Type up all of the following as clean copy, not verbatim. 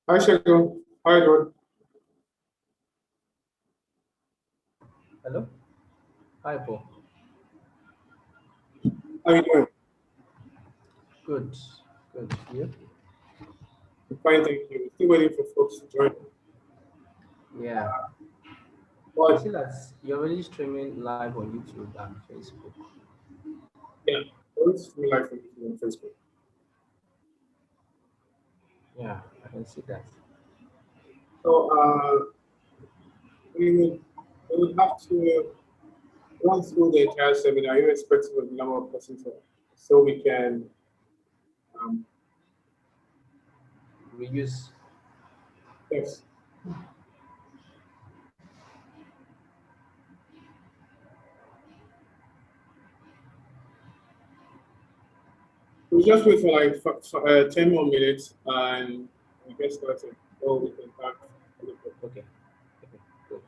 Hi, Shagun. Hi, Edward. Hello? Hi, Paul. How you doing? Good. Good. You? I'm fine, thank you. Still waiting for folks to join. Yeah. I But see that you're already streaming live on YouTube and Facebook. yeah, always me live from YouTube on Facebook. Yeah, I can see that. So we would have to run through the entire seminar, irrespective of the number of persons, so we can. Um, Reuse. yes, we'll just wait for like 10 more minutes and we get started. So we can start. Okay. Okay. Good.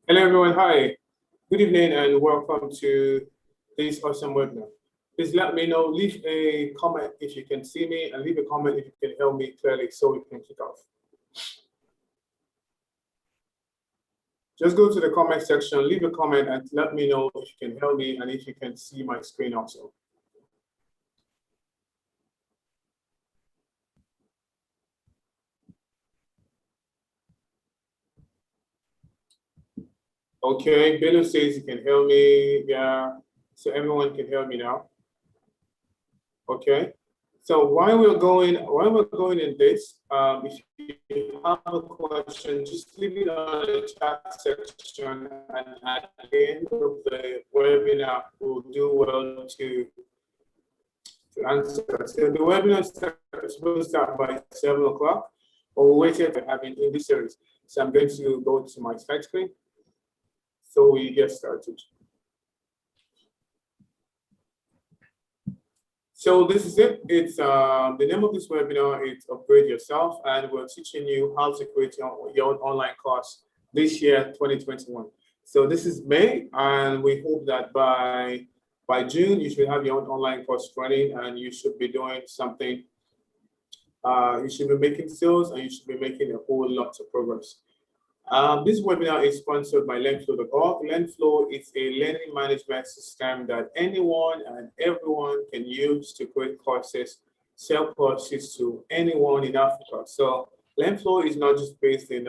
Hello everyone, hi. Good evening and welcome to this awesome webinar. Please let me know, leave a comment if you can see me and leave a comment if you can hear me clearly so we can kick off. Just go to the comment section, leave a comment and let me know if you can hear me and if you can see my screen also. Okay, Belu says you can hear me. Yeah, so everyone can hear me now. Okay. So while we're going in this, if you have a question, just leave it on the chat section, and at the end of the webinar, we'll do well to answer. So the webinar is supposed to start by 7 o'clock, but we'll wait here to have it in this series. So I'm going to go to my slide screen so we get started. So this is it. It's the name of this webinar is Upgrade Yourself, and we're teaching you how to create your own online course this year, 2021. So this is May, and we hope that by June you should have your own online course running, and you should be doing something. You should be making sales, and you should be making a whole lot of progress. This webinar is sponsored by Landflow.org. Landflow is a learning management system that anyone and everyone can use to create courses, sell courses to anyone in Africa. So Landflow is not just based in,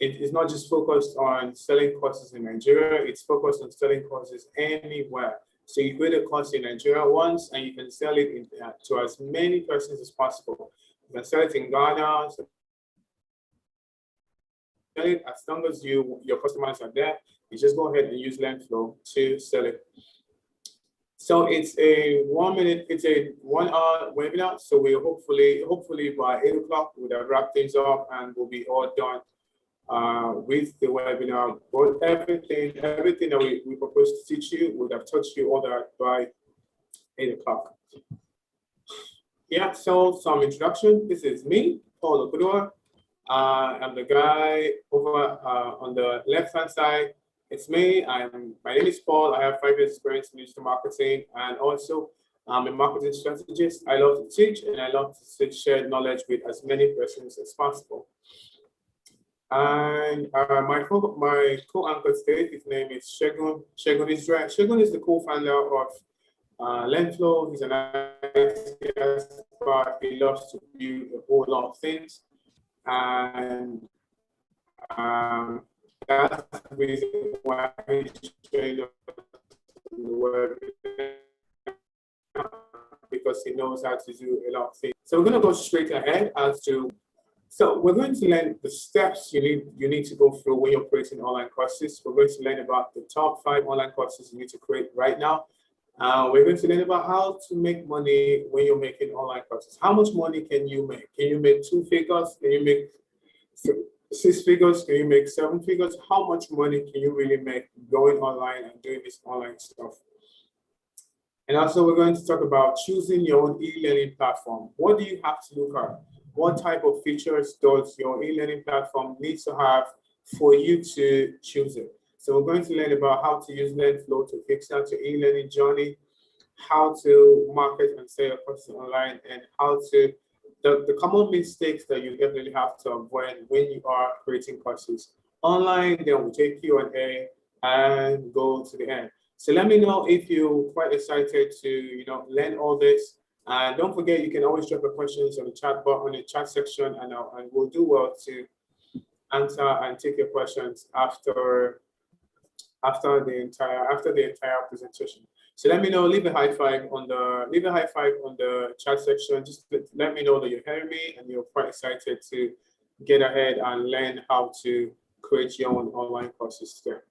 it is not just focused on selling courses in Nigeria, it's focused on selling courses anywhere. So you create a course in Nigeria once and you can sell it to as many persons as possible. You can sell it in Ghana, as long as your customers are there, you just go ahead and use Landflow to sell it. So it's a 1 minute, it's a 1 hour webinar. So we hopefully by 8 o'clock we'll have wrapped things up and we'll be all done with the webinar. But everything that we propose to teach you would have taught you all that by 8 o'clock. Yeah, so some introduction. This is me, Paul Okudua. I'm the guy over on the left-hand side. It's me. My name is Paul. I have 5 years experience in digital marketing, and also I'm a marketing strategist. I love to teach, and I love to share knowledge with as many persons as possible. And my co-anchor today, his name is Shegun Israel. Shegun is the co-founder of Landflow. He's an IT expert. He loves to build a whole lot of things. And that's the reason why he's trained on the web, because he knows how to do a lot of things. So we're going to go straight ahead so we're going to learn the steps you need to go through when you're creating online courses. We're going to learn about the top 5 online courses you need to create right now. We're going to learn about how to make money when you're making online courses. How much money can you make? Can you make 2 figures? Can you make 6 figures? Can you make 7 figures? How much money can you really make going online and doing this online stuff? And also we're going to talk about choosing your own e-learning platform. What do you have to look at? What type of features does your e-learning platform need to have for you to choose it? So we're going to learn about how to use Landflow to kickstart your e-learning journey, how to market and sell your courses online, and how to, the common mistakes that you definitely have to avoid when you are creating courses online. Then we'll take Q&A and go to the end. So let me know if you're quite excited to learn all this. And don't forget, you can always drop your questions on the chat button, on the chat section, and we'll do well to answer and take your questions after the entire presentation. So let me know. Leave a high five on the chat section. Just let me know that you're hearing me and you're quite excited to get ahead and learn how to create your own online courses there.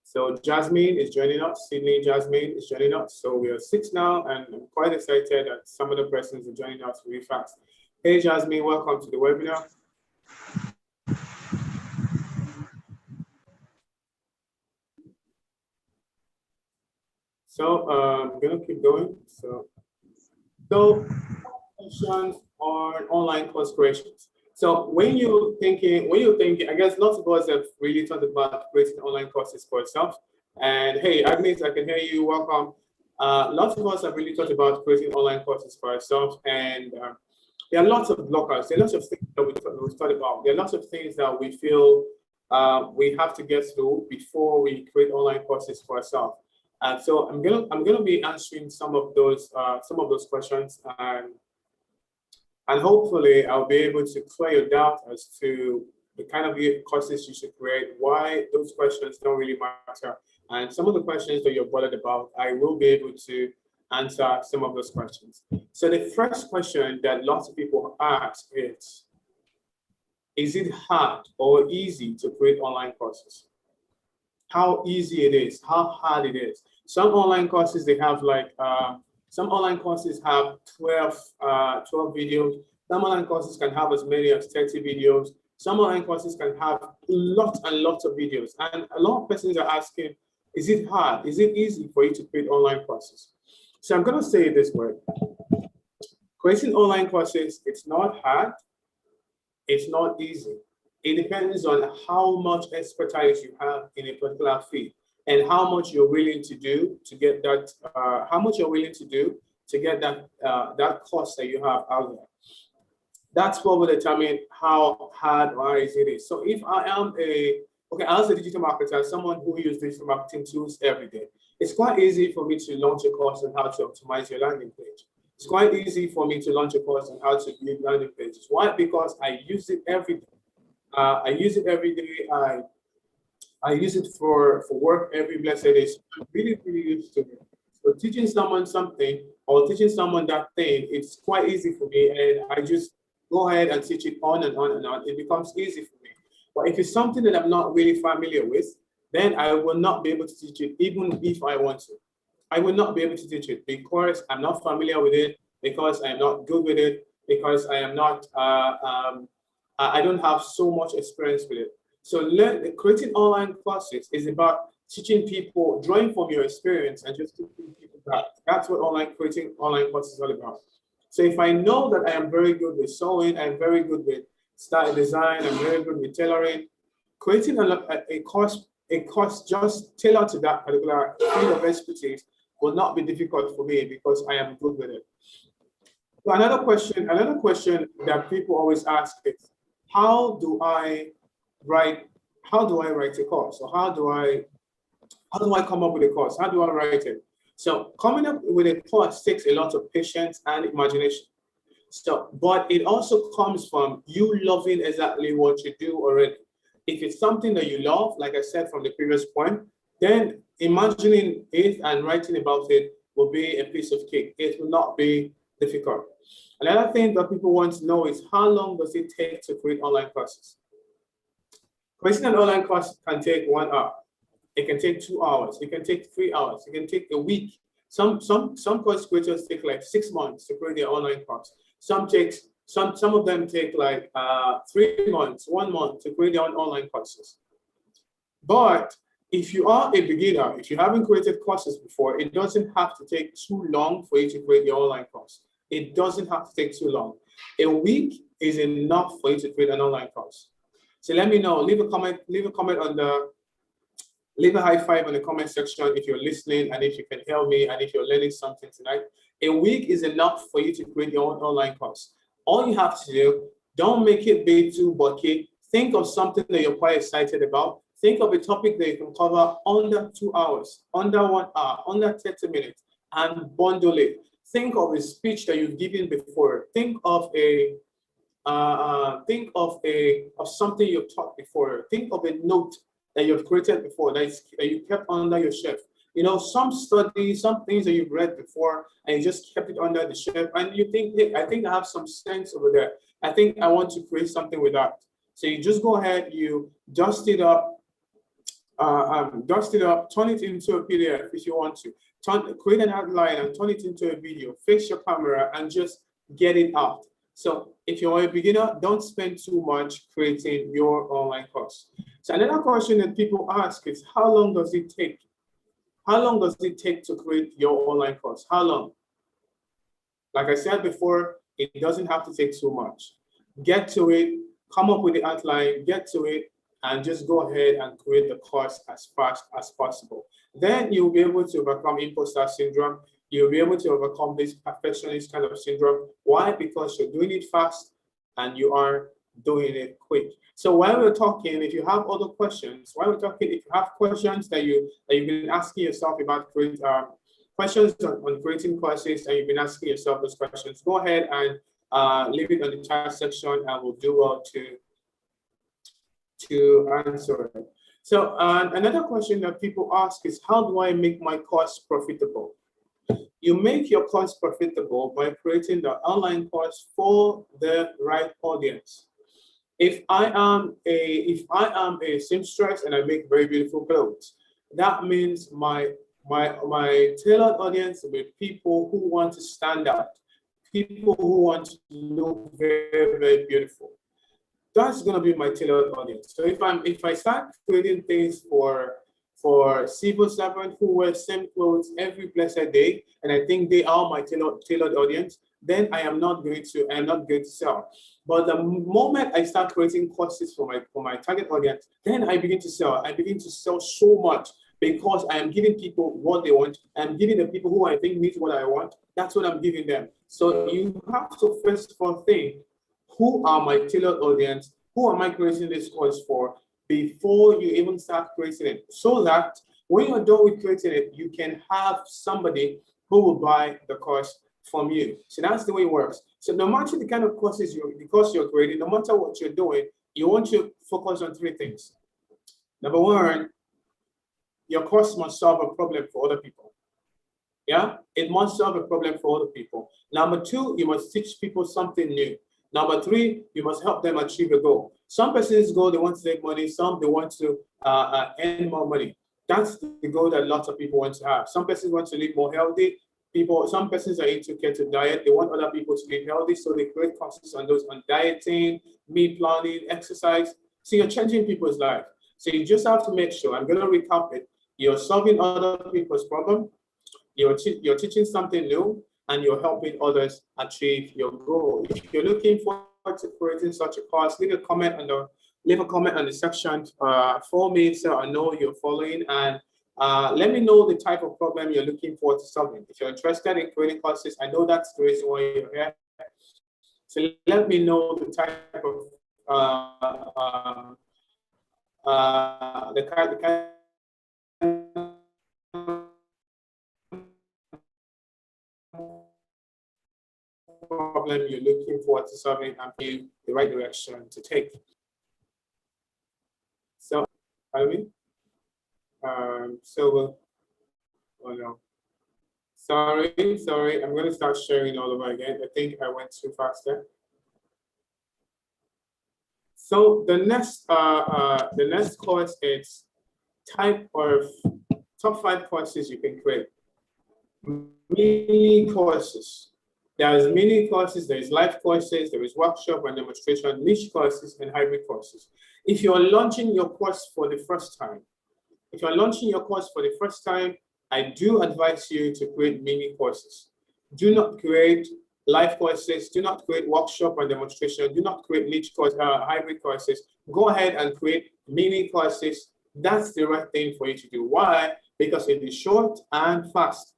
So Jasmine is joining us. Sydney Jasmine is joining us. So we are 6 now, and I'm quite excited that some of the persons are joining us really fast. Hey Jasmine, welcome to the webinar. So I'm gonna keep going. So questions on online course creations. So when you're thinking, I guess lots of us have really thought about creating online courses for ourselves. And hey, Agnes, I can hear you. Welcome. Lots of us have really thought about creating online courses for ourselves, and there are lots of blockers. There are lots of things that we've thought about. There are lots of things that we feel we have to get through before we create online courses for ourselves. And so I'm gonna be answering some of those questions, and hopefully I'll be able to clear your doubt as to the kind of courses you should create, why those questions don't really matter, and some of the questions that you're bothered about, I will be able to answer some of those questions. So the first question that lots of people ask is it hard or easy to create online courses? How easy it is, how hard it is. Some online courses, they have some online courses have 12 videos. Some online courses can have as many as 30 videos. Some online courses can have lots and lots of videos. And a lot of persons are asking, is it hard? Is it easy for you to create online courses? So I'm gonna say it this way. Creating online courses, it's not hard, it's not easy. It depends on how much expertise you have in a particular field and how much you're willing to do to get that, that course that you have out there. That's what will determine how hard or easy it is. So if I am as a digital marketer, someone who uses digital marketing tools every day, it's quite easy for me to launch a course on how to optimize your landing page. It's quite easy for me to launch a course on how to build landing pages. Why? Because I use it every day. I use it every day. I use it for work every blessed day. So I'm really, really used to it. So teaching someone something or teaching someone that thing, it's quite easy for me, and I just go ahead and teach it on and on and on. It becomes easy for me. But if it's something that I'm not really familiar with, then I will not be able to teach it, even if I want to. I will not be able to teach it because I'm not familiar with it, because I'm not good with it, because I am not. I don't have so much experience with it. So creating online classes is about teaching people, drawing from your experience and just teaching people that. That's what creating online courses is all about. So if I know that I am very good with sewing, I'm very good with style design, I'm very good with tailoring, creating a course just tailored to that particular field of expertise will not be difficult for me because I am good with it. So another question that people always ask is, how do I write a course? Or how do I come up with a course? How do I write it? So coming up with a course takes a lot of patience and imagination. So, but it also comes from you loving exactly what you do already. If it's something that you love, like I said from the previous point, then imagining it and writing about it will be a piece of cake. It will not be difficult. Another thing that people want to know is, how long does it take to create online courses? Creating an online course can take 1 hour. It can take 2 hours. It can take 3 hours. It can take a week. Some course creators take like 6 months to create their online course. Some of them take like 3 months, 1 month to create their own online courses. But if you are a beginner, if you haven't created courses before, it doesn't have to take too long for you to create your online course. It doesn't have to take too long. A week is enough for you to create an online course. So let me know. Leave a comment leave a high five in the comment section if you're listening and if you can help me and if you're learning something tonight. A week is enough for you to create your own online course. All you have to do, don't make it big too bulky. Think of something that you're quite excited about. Think of a topic that you can cover under 2 hours, under 1 hour, under 30 minutes, and bundle it. Think of a speech that you've given before. Think of something you've taught before. Think of a note that you've created before that you kept under your shelf. You know, some studies, some things that you've read before, and you just kept it under the shelf, and you think, hey, I think I have some sense over there. I think I want to create something with that. So you just go ahead, you dust it up, turn it into a PDF if you want to. Create an outline and turn it into a video. Fix your camera and just get it out. So if you're a beginner, don't spend too much creating your online course. So another question that people ask is, how long does it take? How long does it take to create your online course? How long? Like I said before, it doesn't have to take too much. Get to it, come up with the outline, get to it, and just go ahead and create the course as fast as possible. Then you'll be able to overcome imposter syndrome. You'll be able to overcome this perfectionist kind of syndrome. Why? Because you're doing it fast and you are doing it quick. So while we're talking, if you have other questions, if you have questions that you've been asking yourself about questions on creating courses, and you've been asking yourself those questions, go ahead and leave it on the chat section, and we'll do well to answer it. So another question that people ask is, how do I make my course profitable? You make your course profitable by creating the online course for the right audience. If I am a seamstress and I make very beautiful clothes, that means my tailored audience will be people who want to stand out, people who want to look very, very beautiful. That's going to be my tailored audience. So if I start creating things for civil servants who wear same clothes every blessed day, and I think they are my tailored audience, then I am not going to sell. But the moment I start creating courses for my target audience, then I begin to sell. I begin to sell so much because I am giving people what they want. I'm giving the people who I think need what I want. That's what I'm giving them. So you have to first of all think, who are my tailored audience? Who am I creating this course for? Before you even start creating it, so that when you're done with creating it, you can have somebody who will buy the course from you. So that's the way it works. So no matter the kind of courses you're creating, no matter what you're doing, you want to focus on three things. Number one, your course must solve a problem for other people. Yeah, it must solve a problem for other people. Number two, you must teach people something new. Number three, you must help them achieve a goal. Some persons go, they want to make money. Some, they want to earn more money. That's the goal that lots of people want to have. Some persons want to live more healthy. Some persons are into keto diet. They want other people to live healthy, so they create courses on dieting, meal planning, exercise. So you're changing people's life. So you just have to make sure, I'm going to recap it. You're solving other people's problem. You're teaching something new, and you're helping others achieve your goal. If you're looking forward to creating such a course, leave a comment on the section for me, so I know you're following, and let me know the type of problem you're looking forward to solving. If you're interested in creating courses, I know that's the reason why you're here. So let me know the type of the kind problem you're looking forward to solving, and be the right direction to take. So, oh no, sorry, I'm going to start sharing all over again. I think I went too fast there. So the next course is type of top 5 courses you can create. Mini courses. There's mini courses, there is live courses, there is workshop and demonstration, niche courses, and hybrid courses. If you're launching your course for the first time, I do advise you to create mini courses. Do not create live courses, do not create workshop and demonstration, do not create niche course, hybrid courses. Go ahead and create mini courses. That's the right thing for you to do. Why? Because it is short and fast.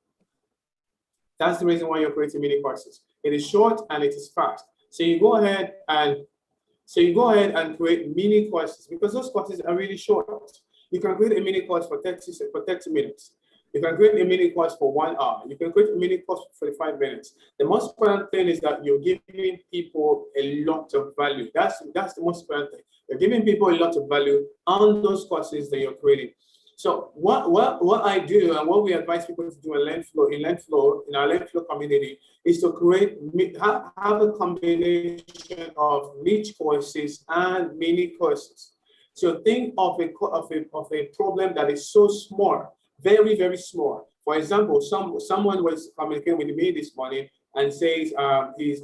That's the reason why you're creating mini courses. It is short and it is fast. So you go ahead and create mini courses, because those courses are really short. You can create a mini course for 30 minutes. You can create a mini course for 1 hour. You can create a mini course for 45 minutes. The most important thing is that you're giving people a lot of value. That's the most important thing. You're giving people a lot of value on those courses that you're creating. So what I do and what we advise people to do in our Landflow community is to have a combination of niche courses and mini courses. So think of a problem that is so small, very, very small. For example, someone was communicating with me this morning and says he's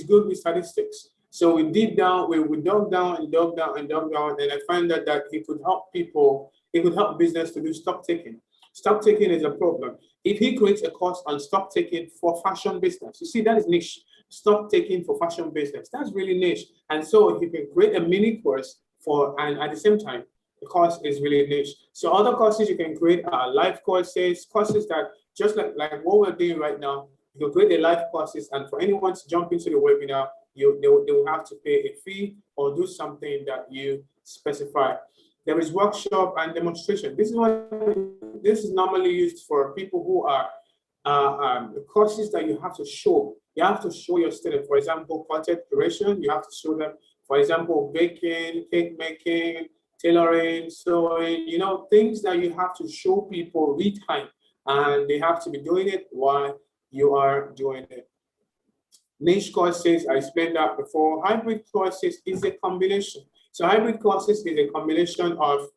good with statistics. So we dug down, and I find that he could help people, he could help business to do stock taking. Stock taking is a problem. If he creates a course on stock taking for fashion business, you see, that is niche. stock taking for fashion business. That's really niche. And so you can create a mini course and at the same time, the course is really niche. So other courses you can create are live courses, courses that just like what we're doing right now. You can create a live courses, and for anyone to jump into the webinar, they will have to pay a fee or do something that you specify. There is workshop and demonstration. This is normally used for people who are the courses that you have to show. You have to show your student, for example, content creation. You have to show them, for example, baking, cake making, tailoring, sewing, things that you have to show people real time, and they have to be doing it while you are doing it. Niche courses, I explained that before. Hybrid courses is a combination. So hybrid courses is a combination of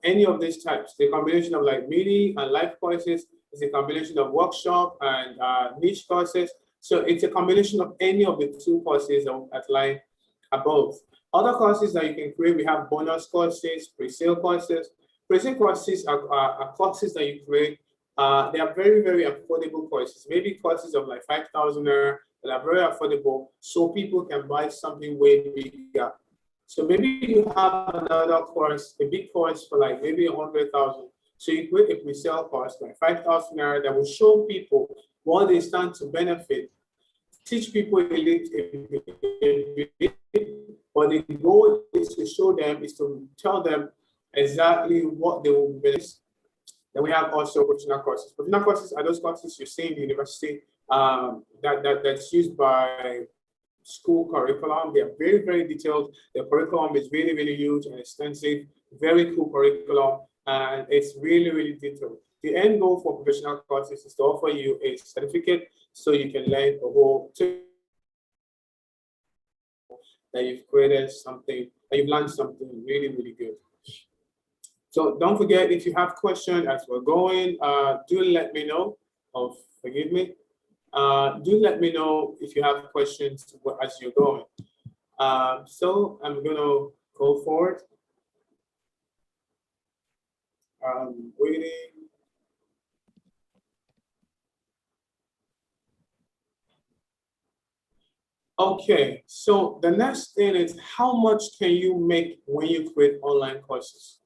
any of these types. The combination of like mini and live courses is a combination of workshop and niche courses. So it's a combination of any of the two courses outlined above. Other courses that you can create, we have bonus courses, pre-sale courses. Pre-sale courses are courses that you create. They are very, very affordable courses. Maybe courses of like 5,000 that are very affordable, so people can buy something way bigger. So maybe you have another course, a big course for like maybe 100,000. So you create a pre-sale course like 5,000 that will show people what they stand to benefit. Teach people a little, but the goal is to show them, is to tell them exactly what they will benefit. Then we have also professional courses. Professional courses are those courses you see in the university that's used by school curriculum. They are very, very detailed. The curriculum is really, really huge and extensive, very cool curriculum, and it's really, really detailed. The end goal for professional courses is to offer you a certificate so you can learn the whole thing, that you've created something, that you've learned something really, really good. So don't forget, if you have questions as we're going, do let me know. Oh, forgive me. Do let me know if you have questions as you're going. So I'm going to go forward. I'm waiting. Okay, so the next thing is, how much can you make when you create online courses?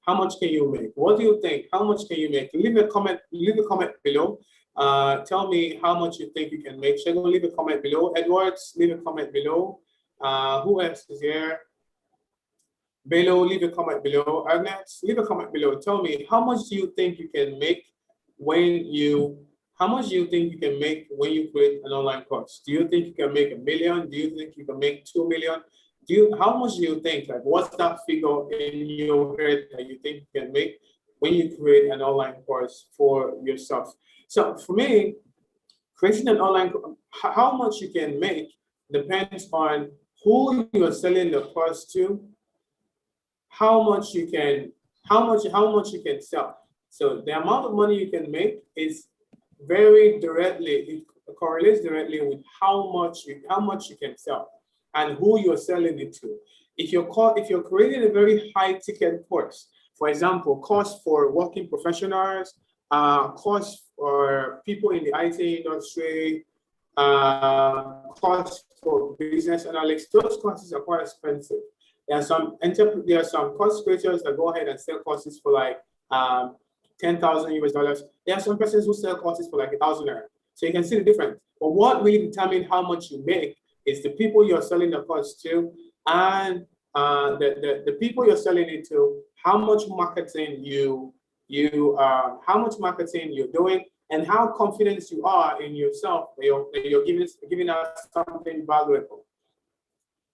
How much can you make? What do you think? How much can you make? Leave a comment below. Tell me how much you think you can make. Shagun, leave a comment below. Edwards, leave a comment below. Who else is here? Bello, leave a comment below. Agnes, leave a comment below. Tell me, how much do you think you can make when you create an online course? Do you think you can make 1 million? Do you think you can make 2 million? How much do you think, like what's that figure in your head that you think you can make when you create an online course for yourself? So for me, creating an online, how much you can make depends on who you're selling the course to, how much you can sell. So the amount of money you can make is very directly, it correlates directly with how much you can sell and who you're selling it to. If you're creating a very high ticket course, for example, course for working professionals, course for people in the IT industry, course for business analysts, those courses are quite expensive. There are some course creators that go ahead and sell courses for like 10,000 US dollars. There are some persons who sell courses for like 1,000 naira. So you can see the difference. But what really determines how much you make is the people you're selling the course to, and the people you're selling it to, how much marketing you're doing, and how confident you are in yourself that you're giving out something valuable.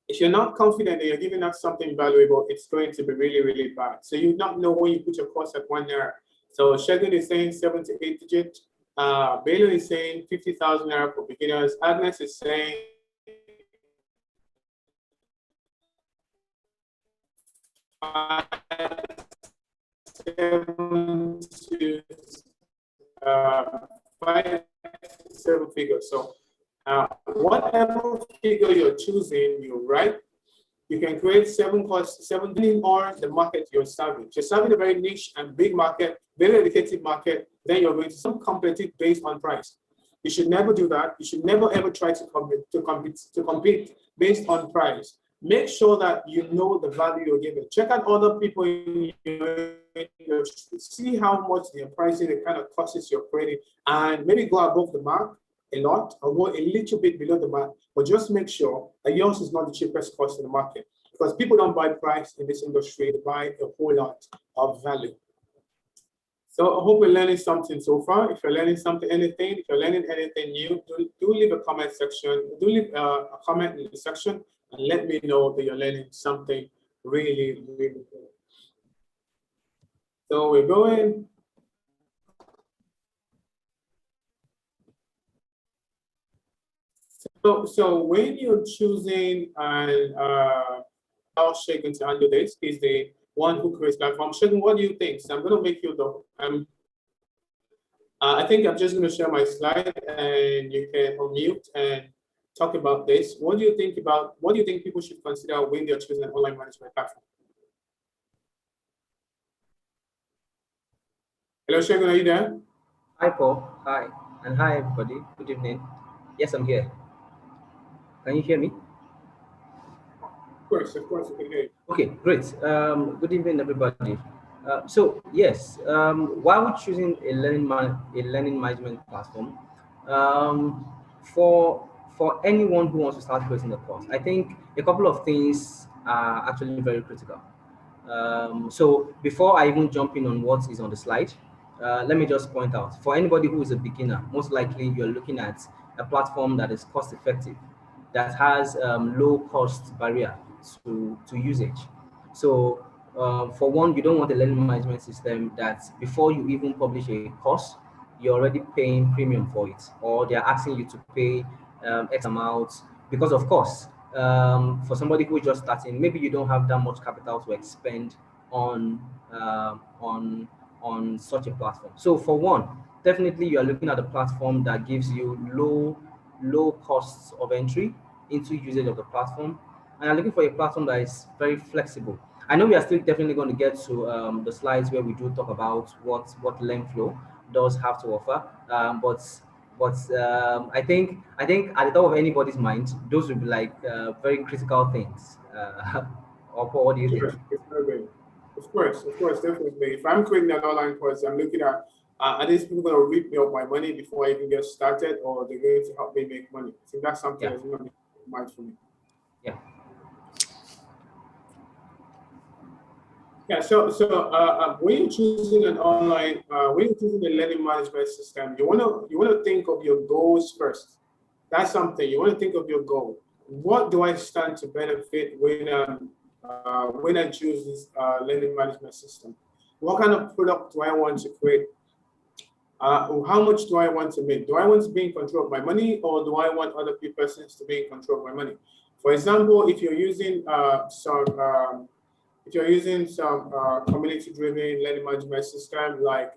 If you're not confident that you're giving out something valuable, it's going to be really, really bad. So you don't know when you put your course at 1 naira. So Shagun is saying 7 to 8 digits. Bailey is saying 50,000 naira for beginners. Agnes is saying 5 to 7 figures. So whatever figure you're choosing, you write. You can create 7 courses, 17 or the market you're serving. If you're serving a very niche and big market, very educated market, then you're going to some competitive based on price. You should never do that. You should never ever try to compete based on price. Make sure that you know the value you're giving. Check out other people in your industry. See how much they're pricing, the kind of costs you're creating, and maybe go above the mark a lot or go a little bit below the mark, but just make sure that yours is not the cheapest cost in the market, because people don't buy price in this industry, they buy a whole lot of value. So I hope we're learning something so far. If you're learning something, anything, if you're learning anything new, do leave a comment section. Do leave a comment in the section and let me know that you're learning something really, really good. So we're going. So when you're choosing how Shagun to handle this, is the one who creates platform. Shagun, what do you think? So I'm going to make you the. I think I'm just going to share my slide, and you can unmute and talk about this. What do you think people should consider when they're choosing an online management platform? Hello, Shagun, are you there? Hi, Paul. Hi. And hi, everybody. Good evening. Yes, I'm here. Can you hear me? Of course, you can hear you. Okay, great. Good evening, everybody. So yes, while we're choosing a learning management platform, um, for anyone who wants to start creating a course, I think a couple of things are actually very critical. So before I even jump in on what is on the slide, let me just point out, for anybody who is a beginner, most likely you're looking at a platform that is cost effective, that has low cost barrier to usage. So for one, you don't want a learning management system that before you even publish a course, you're already paying premium for it, or they're asking you to pay X amount, because of course, for somebody who is just starting, maybe you don't have that much capital to expend on on such a platform. So for one, definitely you are looking at a platform that gives you low costs of entry into usage of the platform, and I'm looking for a platform that is very flexible. I know we are still definitely going to get to the slides where we do talk about what Landflow does have to offer, but I think at the top of anybody's mind, those would be like very critical things. Or Paul, what do you think? Of course, definitely. If I'm creating an online course, I'm looking at are these people going to rip me of my money before I even get started, or they're going to help me make money? I think that's something that's going to be in mind for me. Yeah. Yeah, when you're choosing an online, when you're choosing a learning management system, you wanna think of your goals first. That's something you want to think of your goal. What do I stand to benefit when I choose this learning management system? What kind of product do I want to create? How much do I want to make? Do I want to be in control of my money, or do I want other persons to be in control of my money? For example, if you're using some community-driven learning management system like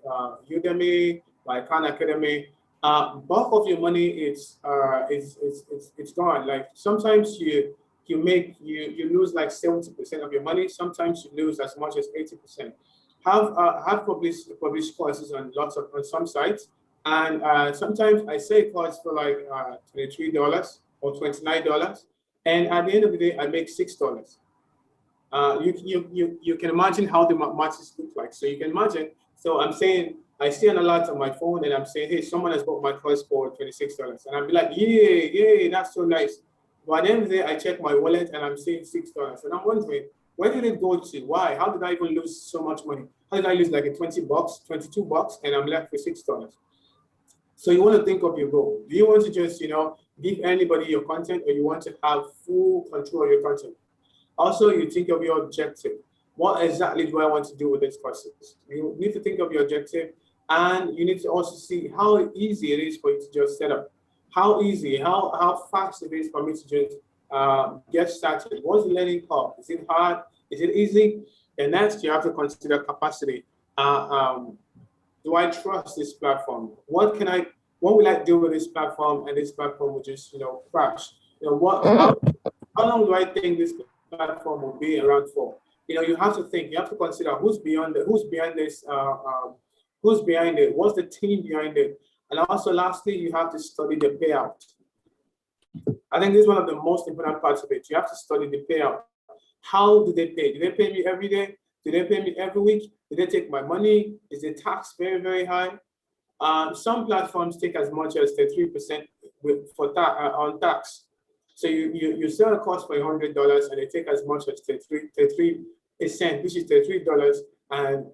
Udemy, like Khan Academy, bulk of your money is it's gone. Like sometimes you lose like 70% of your money. Sometimes you lose as much as 80%. Have published courses on some sites, and sometimes I say course for like $23 or $29, and at the end of the day I make $6. You can imagine how the matches look like. So you can imagine. So I'm saying I see an alert on my phone, and I'm saying, hey, someone has bought my course for $26, and I'm like, yay, that's so nice. But at the end of the day, I check my wallet, and I'm seeing $6, and I'm wondering, where did it go to? Why? How did I even lose so much money? How did I lose like a $20, $22, and I'm left with $6? So you want to think of your goal. Do you want to just give anybody your content, or you want to have full control of your content? Also, you think of your objective. What exactly do I want to do with these courses? You need to think of your objective, and you need to also see how easy it is for you to just set up. How easy, how fast it is for me to just get started. What's the learning curve? Is it hard? Is it easy? And next, you have to consider capacity. Do I trust this platform? What will I do with this platform? And this platform will just crash. How long do I think this platform will be around for? You have to think. You have to consider who's behind this. Who's behind it? What's the team behind it? And also, lastly, you have to study the payout. I think this is one of the most important parts of it. You have to study the payout. How do they pay? Do they pay me every day? Do they pay me every week? Do they take my money? Is the tax very, very high? Some platforms take as much as 33% on tax. So you sell a course for $100 and they take as much as 33%, which is $33, and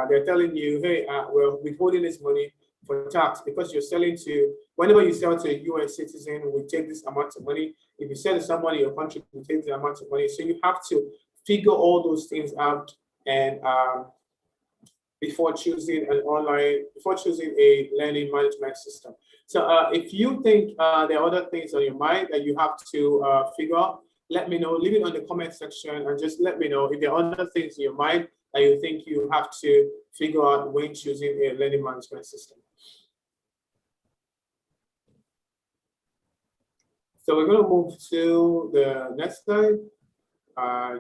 they're telling you, hey, we're withholding this money for tax because you're selling to, whenever you sell to a US citizen, we take this amount of money. If you sell to someone in your country, we take this amount of money. So you have to figure all those things out and before choosing a learning management system. So if you think there are other things on your mind that you have to figure out, let me know. Leave it on the comment section and just let me know if there are other things in your mind that you think you have to figure out when choosing a learning management system. So we're going to move to the next slide.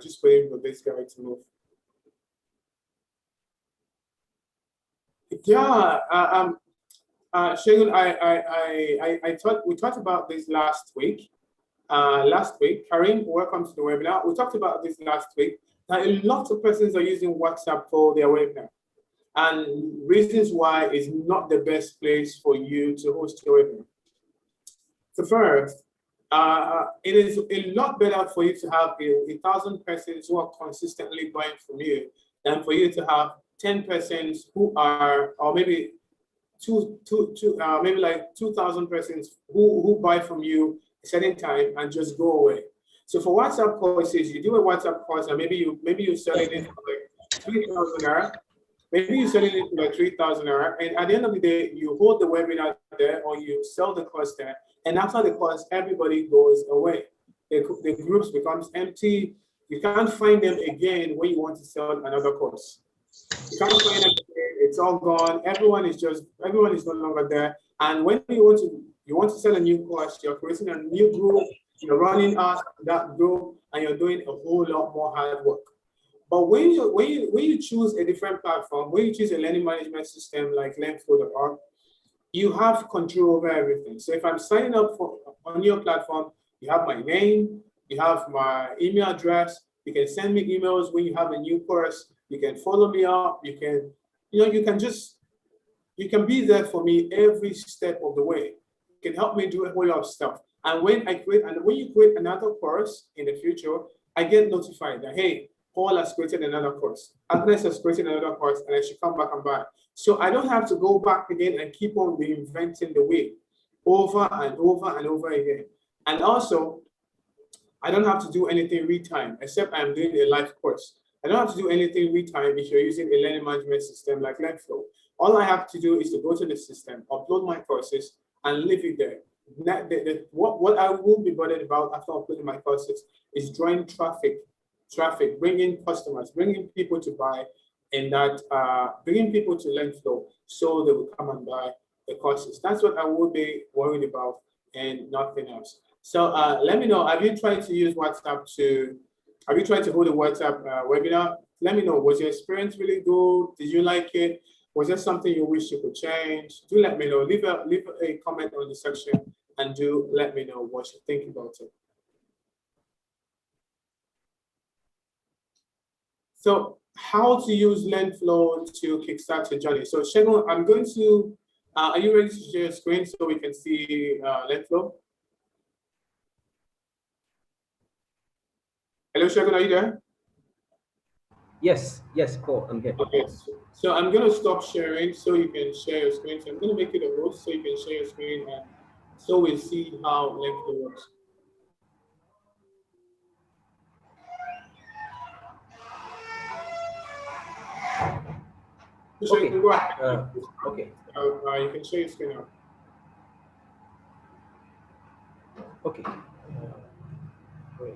Just waiting for this guy to move. Yeah, Shagun, I thought we talked about this last week. Karim, welcome to the webinar. We talked about this last week. Now, a lot of persons are using WhatsApp for their webinar, and reasons why is not the best place for you to host your webinar. So first, it is a lot better for you to have 1,000 persons who are consistently buying from you than for you to have 10 persons who are, or maybe maybe like 2,000 persons who buy from you a certain time and just go away. So for WhatsApp courses, you do a WhatsApp course and maybe you're selling it for like 3,000 naira. Maybe you're selling it for like 3,000 naira, and at the end of the day, you hold the webinar there or you sell the course there, and after the course, everybody goes away. The groups becomes empty. You can't find them again when you want to sell another course. You can't find them again. It's all gone. Everyone is no longer there. And when you want to sell a new course, you're creating a new group. You're running out that group, and you're doing a whole lot more hard work. But when you choose a different platform, when you choose a learning management system like Landfills, you have control over everything. So if I'm signing up on your platform, you have my name, you have my email address. You can send me emails when you have a new course. You can follow me up. You can be there for me every step of the way. You can help me do a whole lot of stuff. And when you create another course in the future, I get notified that, hey, Paul has created another course. Agnes has created another course, and I should come back and buy. So I don't have to go back again and keep on reinventing the wheel over and over and over again. And also, I don't have to do anything real-time, except I'm doing a live course. I don't have to do anything real-time if you're using a learning management system like Landfills. All I have to do is to go to the system, upload my courses, and leave it there. What I will be bothered about after uploading my courses is drawing traffic, bringing customers, bringing people to buy, and bringing people to Landfills so they will come and buy the courses. That's what I will be worried about and nothing else. So let me know, have you tried to use WhatsApp have you tried to hold a WhatsApp webinar? Let me know, was your experience really good? Did you like it? Was there something you wish you could change? Do let me know. Leave a comment on the section and do let me know what you think about it. So how to use Landfills to kickstart your journey. So Shagun, I'm going to, are you ready to share your screen so we can see Landfills? Hello, Shagun, are you there? Yes, Paul, I'm here. Okay, so I'm going to stop sharing so you can share your screen. So I'm going to make it a host so you can share your screen, and so we'll see how Landfills works. So Okay. go ahead. Okay. You can share your screen now. Okay. Great.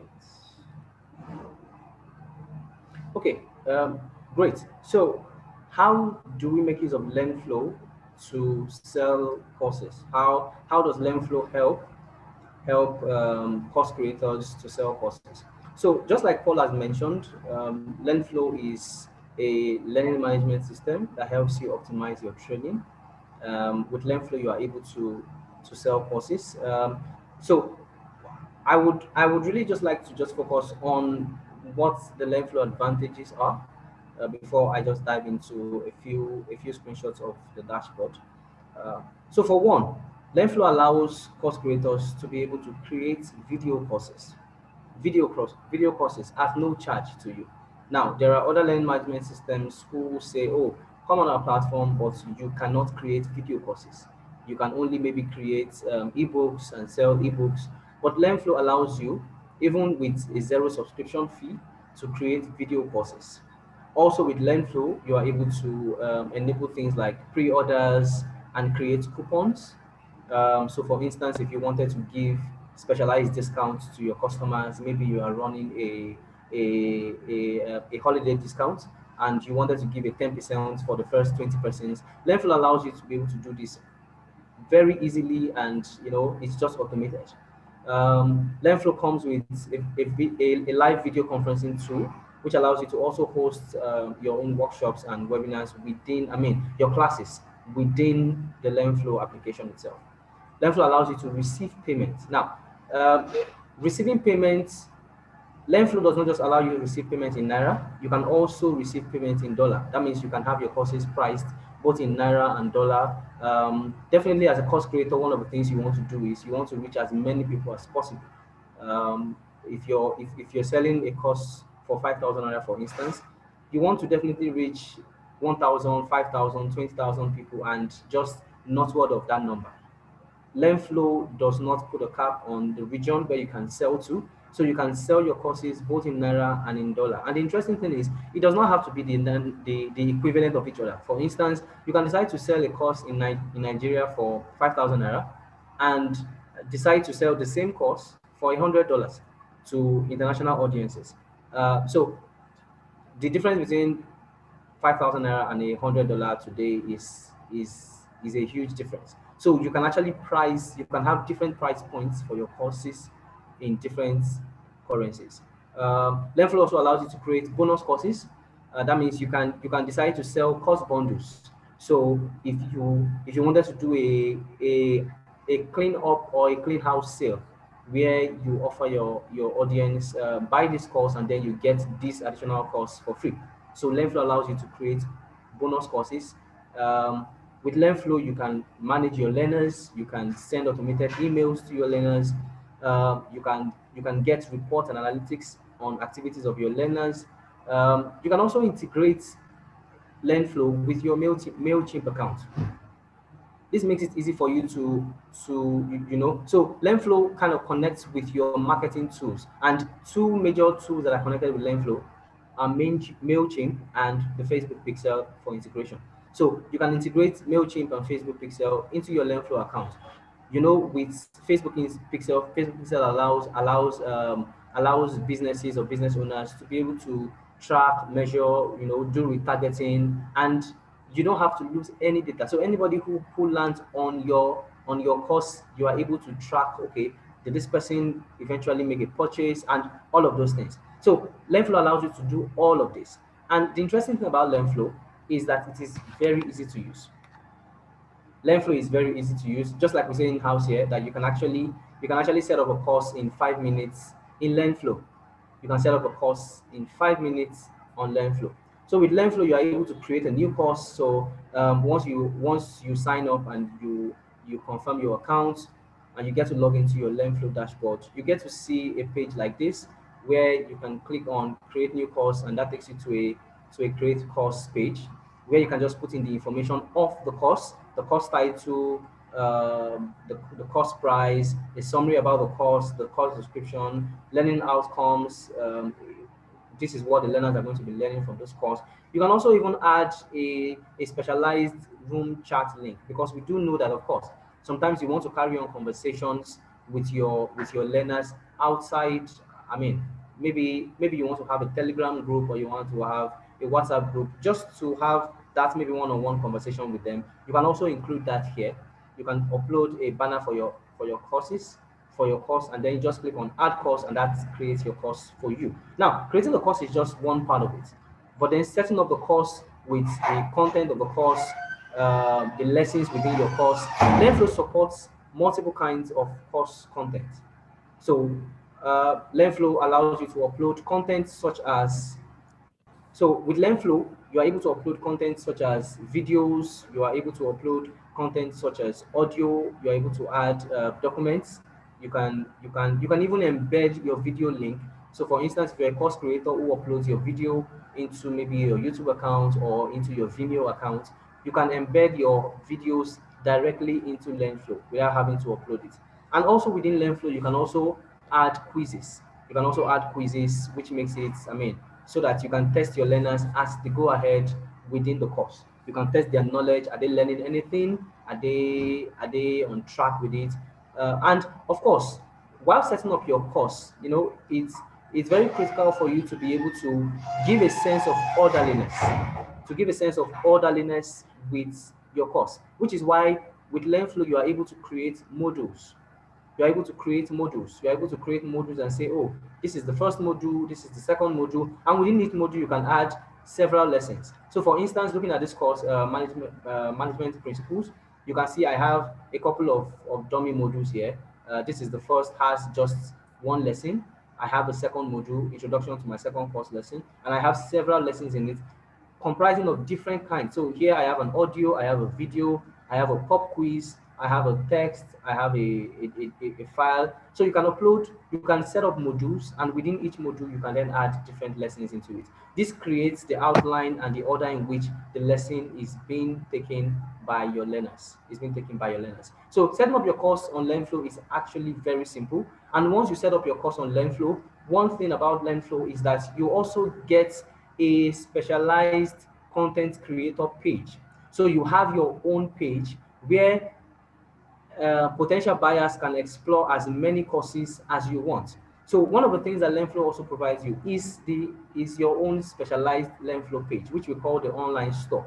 Okay. Great. So, how do we make use of Landfills to sell courses? How does Landfills help course creators to sell courses? So, just like Paul has mentioned, Landfills is a learning management system that helps you optimize your training. With Landflow, you are able to sell courses. So I would really just like to just focus on what the Landflow advantages are before I just dive into a few screenshots of the dashboard. So for one, Landflow allows course creators to be able to create video courses at no charge to you. Now, there are other learning management systems who say, oh, come on our platform, but you cannot create video courses. You can only maybe create ebooks and sell ebooks. But Learnflow allows you, even with a zero subscription fee, to create video courses. Also, with Learnflow, you are able to enable things like pre-orders and create coupons. So for instance, if you wanted to give specialized discounts to your customers, maybe you are running a holiday discount and you wanted to give a 10% for the first 20 persons, Learnflow allows you to be able to do this very easily, and it's just automated. Learnflow comes with a live video conferencing tool, which allows you to also host your own workshops and webinars within, I mean, your classes within the Learnflow application itself. Learnflow allows you to receive payments. Now, receiving payments, Learnflow does not just allow you to receive payments in Naira, you can also receive payments in dollar. That means you can have your courses priced both in Naira and dollar. Definitely, as a course creator, one of the things you want to do is you want to reach as many people as possible. If you're selling a course for 5,000 Naira, for instance, you want to definitely reach 1,000, 5,000, 20,000 people and just not word of that number. Learnflow does not put a cap on the region where you can sell to. So you can sell your courses both in Naira and in dollar. And the interesting thing is, it does not have to be the equivalent of each other. For instance, you can decide to sell a course in Nigeria for 5,000 Naira and decide to sell the same course for $100 to international audiences. So the difference between 5,000 naira and $100 today is a huge difference. So you can actually you can have different price points for your courses in different currencies. Learnflow also allows you to create bonus courses. That means you can decide to sell course bundles. So if you wanted to do a clean up or a clean house sale, where you offer your audience buy this course and then you get this additional course for free. So Learnflow allows you to create bonus courses. With Learnflow, you can manage your learners. You can send automated emails to your learners. You can get report and analytics on activities of your learners. You can also integrate Learnflow with your Mailchimp account. This makes it easy for you so Learnflow kind of connects with your marketing tools, and two major tools that are connected with Learnflow are Mailchimp and the Facebook Pixel for integration. So you can integrate Mailchimp and Facebook Pixel into your Learnflow account. With Facebook Pixel allows businesses or business owners to be able to track, measure, do retargeting, and you don't have to lose any data. So anybody who lands on your course, you are able to track, okay, did this person eventually make a purchase, and all of those things. So Learnflow allows you to do all of this. And the interesting thing about Learnflow is that it is very easy to use. Learnflow is very easy to use, just like we say in house here, that you can actually set up a course in 5 minutes in Learnflow. You can set up a course in 5 minutes on Learnflow. So with Learnflow, you are able to create a new course. So once you sign up and you confirm your account and you get to log into your Learnflow dashboard, you get to see a page like this where you can click on create new course, and that takes you to a create course page where you can just put in the information of the course title, the course price, a summary about the course description, learning outcomes. This is what the learners are going to be learning from this course. You can also even add a specialized room chat link, because we do know that, of course, sometimes you want to carry on conversations with your learners outside. I mean, maybe you want to have a Telegram group, or you want to have a WhatsApp group just to have that maybe one-on-one conversation with them. You can also include that here. You can upload a banner for your courses, for your course, and then you just click on add course, and that creates your course for you. Now, creating the course is just one part of it, but then setting up the course with the content of the course the lessons within your course. Landflow supports multiple kinds of course content. So Landflow allows you to upload content such as, so with Landflow, you are able to upload content such as videos, you are able to upload content such as audio, you are able to add documents. You can even embed your video link. So for instance, if you're a course creator who uploads your video into maybe your YouTube account or into your Vimeo account, you can embed your videos directly into Landflow without having to upload it. And also within Landflow, you can also add quizzes. You can also add quizzes, which makes it, so that you can test your learners as they go ahead within the course. You can test their knowledge. Are they learning anything? Are they on track with it? And of course, while setting up your course, it's very critical for you to be able to give a sense of orderliness, with your course, which is why with LearnFlow you are able to create modules. You are able to create modules and say, oh, this is the first module, this is the second module, and within each module you can add several lessons. So for instance, looking at this course, management principles, you can see I have a couple of dummy modules here. This is the first, has just one lesson. I have a second module, introduction to my second course lesson, and I have several lessons in it comprising of different kinds. So here I have an audio, I have a video, I have a pop quiz, I have a text, I have a file. So you can set up modules, and within each module, you can then add different lessons into it. This creates the outline and the order in which the lesson is being taken by your learners. So setting up your course on LearnFlow is actually very simple. And once you set up your course on LearnFlow, one thing about LearnFlow is that you also get a specialized content creator page. So you have your own page where potential buyers can explore as many courses as you want. So one of the things that LearnFlow also provides you is your own specialized LearnFlow page, which we call the online store.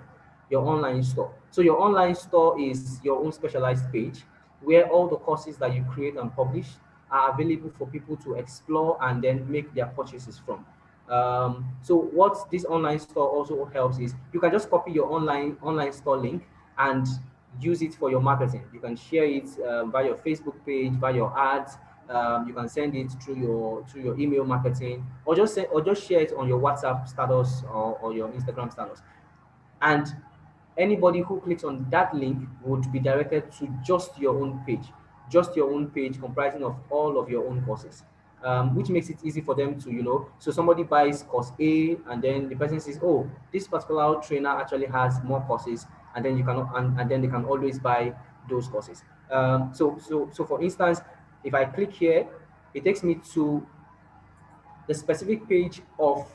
Your online store. So your online store is your own specialized page where all the courses that you create and publish are available for people to explore and then make their purchases from. So what this online store also helps is you can just copy your online store link and use it for your marketing. You can share it via your Facebook page, via your ads. You can send it through your email marketing, or just share it on your WhatsApp status or your Instagram status. And anybody who clicks on that link would be directed to just your own page comprising of all of your own courses, which makes it easy for them to, so somebody buys course A and then the person says, oh, this particular trainer actually has more courses, and then and then they can always buy those courses. So for instance, if I click here, it takes me to the specific page of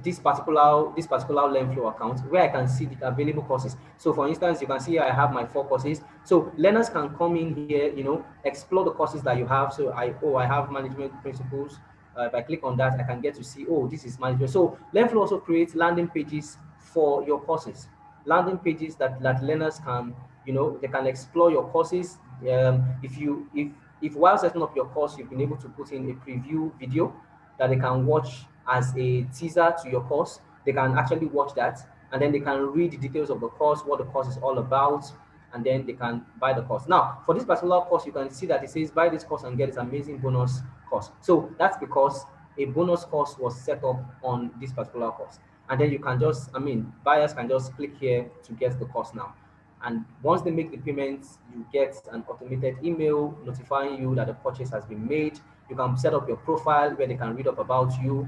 this particular LearnFlow account where I can see the available courses. So for instance, you can see I have my 4 courses. So learners can come in here, explore the courses that you have. So I have management principles. If I click on that, I can get to see, oh, this is management. So LearnFlow also creates landing pages for your courses. Landing pages that learners can, they can explore your courses. If while setting up your course, you've been able to put in a preview video that they can watch as a teaser to your course, they can actually watch that, and then they can read the details of the course, what the course is all about, and then they can buy the course. Now, for this particular course, you can see that it says buy this course and get this amazing bonus course. So that's because a bonus course was set up on this particular course. And then you can just, buyers can just click here to get the course now. And once they make the payments, you get an automated email notifying you that the purchase has been made. You can set up your profile where they can read up about you.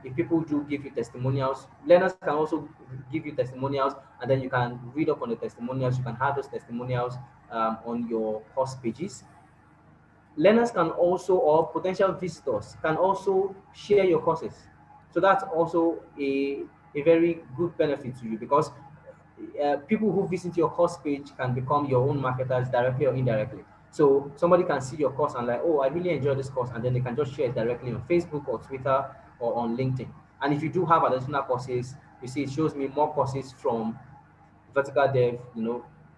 If people do give you testimonials, learners can also give you testimonials, and then you can read up on the testimonials. You can have those testimonials on your course pages. Learners can also, or potential visitors can also share your courses. So that's also a very good benefit to you, because people who visit your course page can become your own marketers directly or indirectly. So somebody can see your course and like, oh, I really enjoy this course, and then they can just share it directly on Facebook or Twitter or on LinkedIn. And if you do have additional courses, you see it shows me more courses from vertical dev,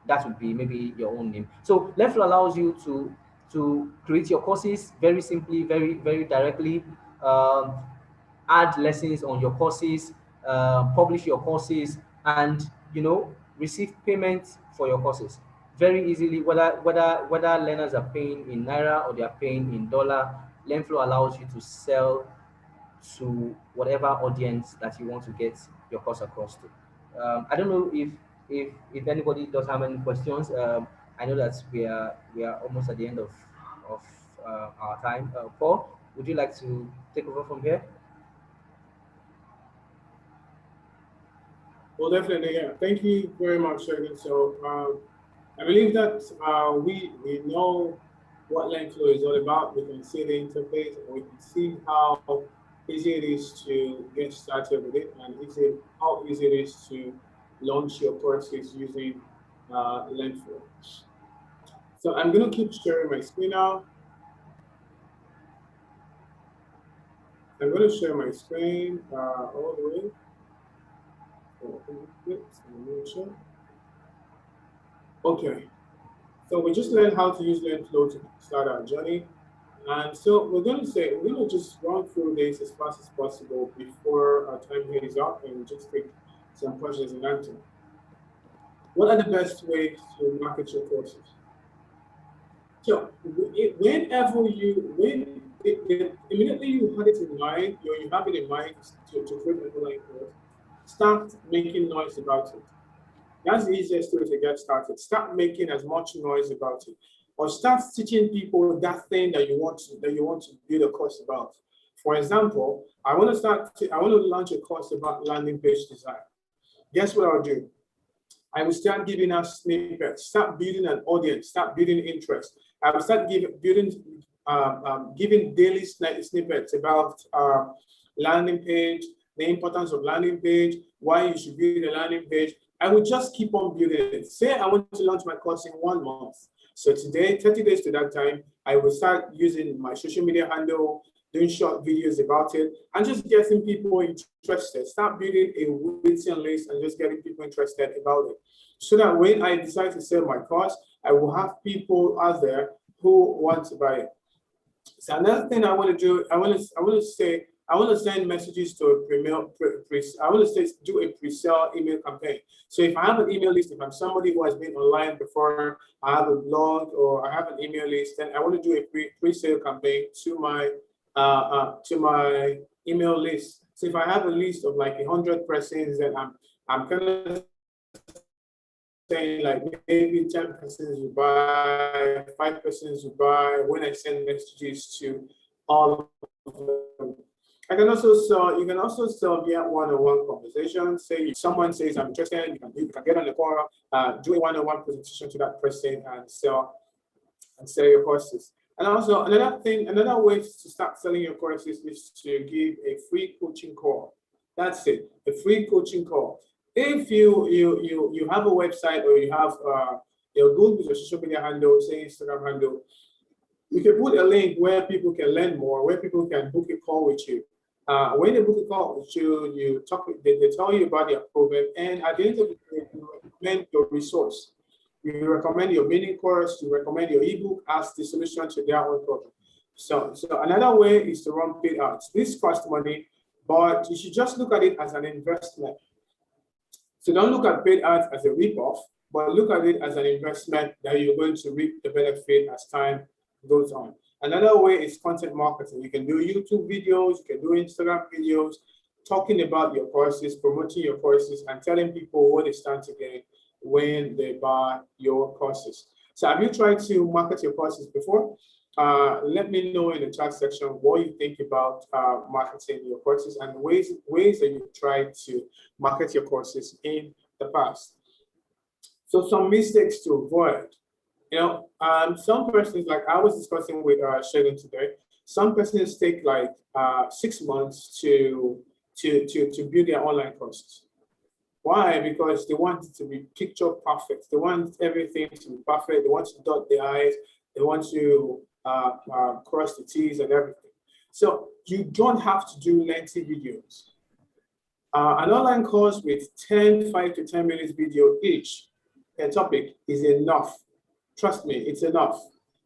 that would be maybe your own name. So Learnflow allows you to create your courses very simply, very, very directly, add lessons on your courses, publish your courses, and receive payment for your courses very easily, whether learners are paying in naira or they are paying in dollar. Landflow allows you to sell to whatever audience that you want to get your course across to. I don't know if anybody does have any questions. I know that we are almost at the end of our time. Paul, would you like to take over from here? Well, definitely, yeah. Thank you very much, Sergeant. So I believe that we know what Landflow is all about. We can see the interface and we can see how easy it is to get started with it and how easy it is to launch your courses using Landflow. So I'm going to keep sharing my screen now. I'm going to share my screen all the way. Okay, so we just learned how to use Landflow to start our journey. And so we're going to just run through this as fast as possible before our time here is up and just take some questions and answers. What are the best ways to market your courses? So immediately you have it in mind, you have it in mind to create an online course, start making noise about it. That's the easiest way to get started. Start making as much noise about it, or start teaching people that thing that you want to build a course about. For example, I want to launch a course about landing page design. Guess what I'll do? I will start giving us snippets, start building an audience, start building interest. I will start giving daily snippets about landing page, the importance of landing page, why you should build a landing page. I will just keep on building it. Say I want to launch my course in 1 month. So today, 30 days to that time, I will start using my social media handle, doing short videos about it, and just getting people interested. Start building a waiting list and just getting people interested about it. So that when I decide to sell my course, I will have people out there who want to buy it. So another thing I want to do, I want to send messages to do a pre-sale email campaign. So if I have an email list, if I'm somebody who has been online before, I have a blog or I have an email list, then I want to do a pre-sale campaign to my email list. So if I have a list of like 100 persons, then I'm kind of saying like maybe 10 persons will buy, 5 persons will buy when I send messages to all of them. You can also sell via one-on-one conversation. Say if someone says I'm interested, you can get on the call, do a one-on-one presentation to that person and sell your courses. And also another way to start selling your courses is to give a free coaching call. That's it, a free coaching call. If you have a website or you have your Google or social media handle, say Instagram handle, you can put a link where people can learn more, where people can book a call with you. When they book a call with you, they tell you about their problem, and at the end of the day, you recommend your resource. You recommend your mini course, you recommend your ebook as the solution to their own problem. So another way is to run paid ads. This costs money, but you should just look at it as an investment. So don't look at paid ads as a rip-off, but look at it as an investment that you're going to reap the benefit as time goes on. Another way is content marketing. You can do YouTube videos, you can do Instagram videos, talking about your courses, promoting your courses, and telling people what they stand to gain when they buy your courses. So have you tried to market your courses before? Let me know in the chat section what you think about marketing your courses and ways that you tried to market your courses in the past. So some mistakes to avoid. Some persons, like I was discussing with Shagan today, some persons take like 6 months to build their online courses. Why? Because they want it to be picture perfect. They want everything to be perfect. They want to dot the I's. They want to cross the T's and everything. So you don't have to do lengthy videos. An online course with 5 to 10 minutes video each per topic is enough. Trust me, it's enough.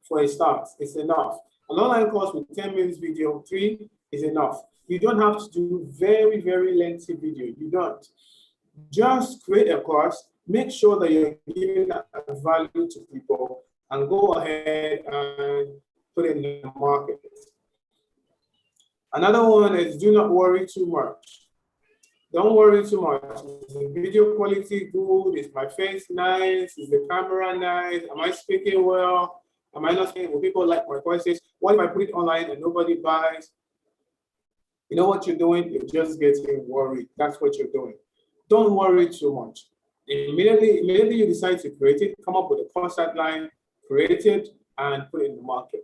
For a start, it's enough. An online course with 10 minutes video 3 is enough. You don't have to do very, very lengthy video. You don't. Just create a course, make sure that you're giving a value to people, and go ahead and put it in the market. Another one is do not worry too much. Don't worry too much. Is the video quality good? Is my face nice? Is the camera nice? Am I speaking well? Am I not speaking? Will people like my courses? What if I put it online and nobody buys? You know what you're doing? You're just getting worried. That's what you're doing. Don't worry too much. Immediately you decide to create it, come up with a course outline, create it, and put it in the market.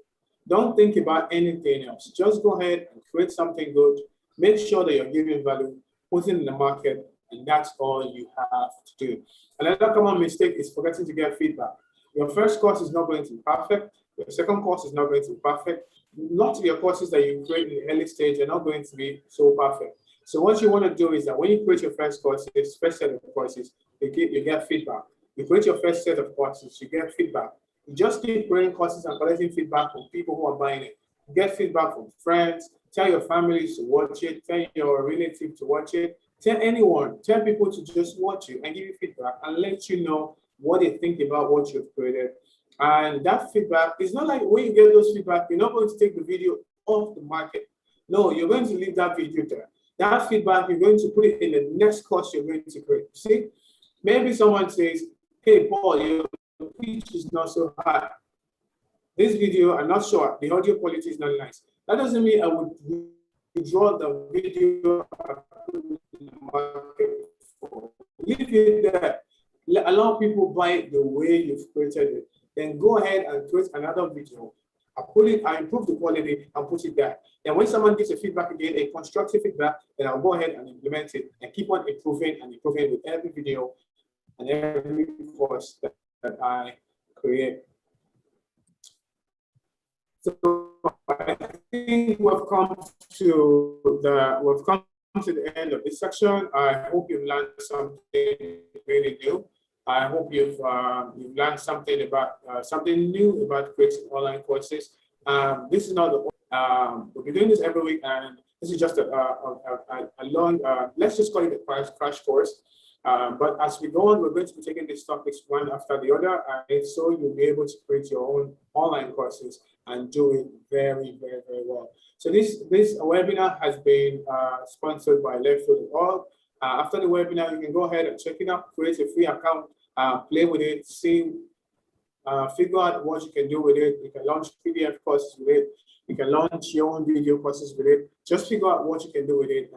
Don't think about anything else. Just go ahead and create something good. Make sure that you're giving value, put it in the market, and that's all you have to do. Another common mistake is forgetting to get feedback. Your first course is not going to be perfect. Your second course is not going to be perfect. Lots of your courses that you create in the early stage are not going to be so perfect. So what you want to do is that when you create your first courses, first set of courses, you get feedback. You create your first set of courses, you get feedback. You just keep creating courses and collecting feedback from people who are buying it. You get feedback from friends, tell your families to watch it, tell your relative to watch it, tell anyone, tell people to just watch it and give you feedback and let you know what they think about what you've created. And that feedback is not like when you get those feedback, you're not going to take the video off the market. No, you're going to leave that video there. That feedback, you're going to put it in the next course you're going to create. See, maybe someone says, hey, Paul, your pitch is not so high. This video, I'm not sure, the audio quality is not nice. That doesn't mean I would withdraw the video in the market. Leave it there. Allow people buy it the way you've created it. Then go ahead and create another video. I improve the quality and put it there. Then when someone gives a feedback again, a constructive feedback, then I'll go ahead and implement it and keep on improving and improving with every video and every course that I create. So I think we've come to the end of this section. I hope you've learned something really new. I hope you've learned something new about creating online courses. This is not the we'll be doing this every week, and this is just a long, let's just call it a crash course. But as we go on, we're going to be taking these topics one after the other, and so you'll be able to create your own online courses and do it very, very, very well. So this webinar has been sponsored by Landfills. After the webinar, you can go ahead and check it out, create a free account, play with it, see, figure out what you can do with it. You can launch PDF courses with it. You can launch your own video courses with it. Just figure out what you can do with it,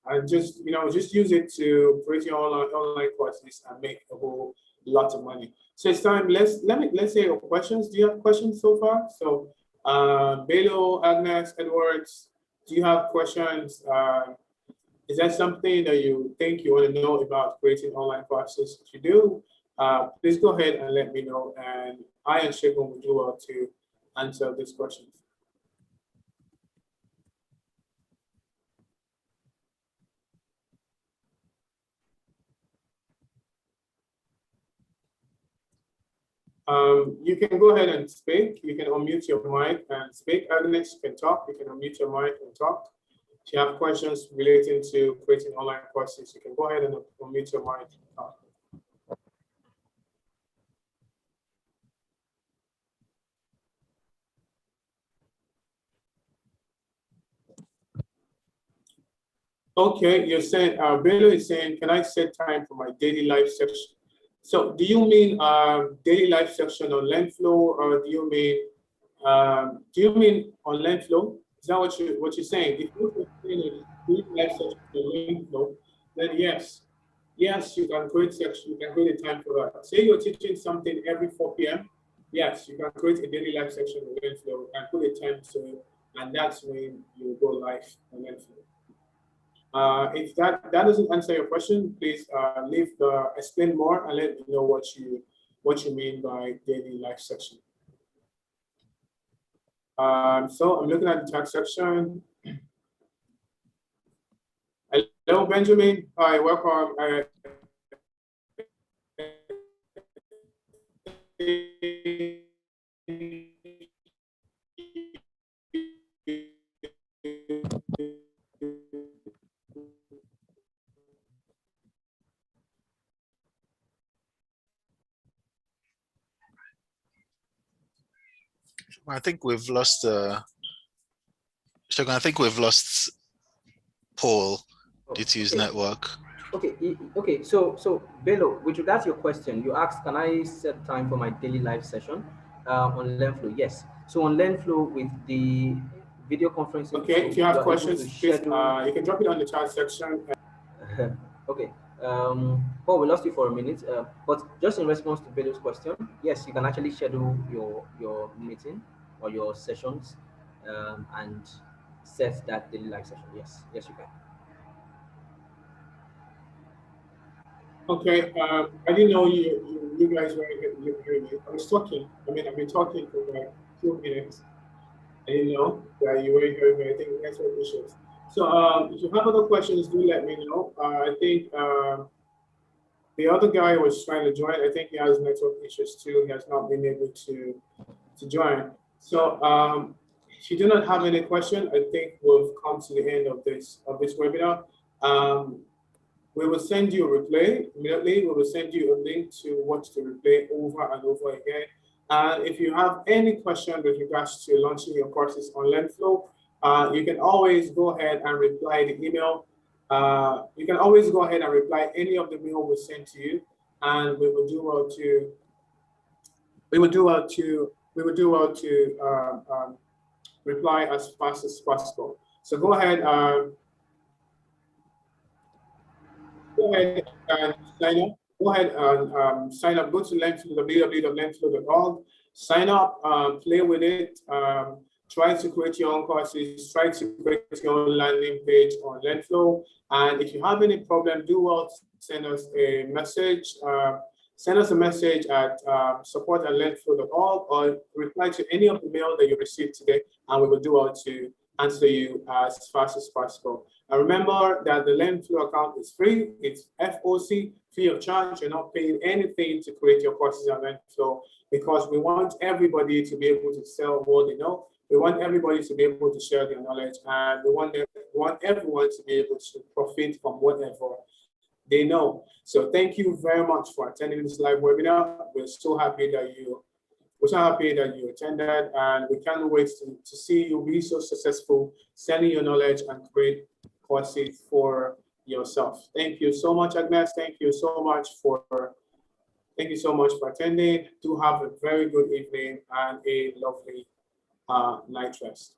and just use it to create your online courses and make a whole lot of money. So it's time. Let's say your questions. Do you have questions so far? So Belo, Agnes, Edwards, do you have questions? Is that something that you think you want to know about creating online courses? If you do, please go ahead and let me know, and I and Shegun will do well to answer these questions. You can go ahead and speak. You can unmute your mic and speak. Agnes, you can talk. You can unmute your mic and talk. If you have questions relating to creating online courses, you can go ahead and unmute your mic and talk. Okay, you're saying, Bello is saying, can I set time for my daily life section? So do you mean daily life section on Landflow, or do you mean on Landflow? Is that what you're saying? If you're saying daily life section on Landflow, then yes, you can create section. You can create a time for that. Say you're teaching something every 4 p.m. Yes, you can create a daily life section on Landflow and put a time to it, and that's when you go live on Landflow. If that doesn't answer your question, please leave the explain more and let me know what you mean by daily life section. So I'm looking at the chat section. Hello, Benjamin. Hi, welcome. I think we've lost Shogun, I think we've lost Paul due to his network. Okay. So Bello, with regards to your question, you asked, can I set time for my daily live session on Landflow? Yes. So on Landflow with the video conferencing, Okay, if you have questions, please, schedule. you can drop it on the chat section. Okay. Paul, we lost you for a minute, but just in response to Bello's question, yes, you can actually schedule your meeting or your sessions and set that daily live session. Yes, you can. Okay, I didn't know you guys were hearing me. I was talking. I mean, I've been talking for like 2 minutes. I didn't know that you were hearing me. I think network issues. So if you have other questions, do let me know. I think the other guy was trying to join. I think he has network issues too. He has not been able to join. So if you do not have any question, I think we've come to the end of this webinar. We will send you a replay immediately. We will send you a link to watch the replay over and over again. And if you have any question with regards to launching your courses on Landflow, you can always go ahead and reply the email. You can always go ahead and reply any of the mail we send to you, and we will do well to reply as fast as possible. So go ahead. Go ahead and sign up. Go ahead and sign up. Go to www.landflow.org. Sign up, play with it. Try to create your own courses. Try to create your own landing page on Landflow. And if you have any problem, do well to send us a message. Send us a message at support@landflow.org or reply to any of the mail that you received today, and we will do well to answer you as fast as possible. And remember that the Landflow account is free. It's FOC, free of charge. You're not paying anything to create your courses on Landflow because we want everybody to be able to sell what they know. We want everybody to be able to share their knowledge, and we want everyone to be able to profit from whatever they know. So thank you very much for attending this live webinar. We're so happy that you attended, and we can't wait to see you be so successful selling your knowledge and create courses for yourself. Thank you so much, Agnes. Thank you so much for attending. Do have a very good evening and a lovely night rest.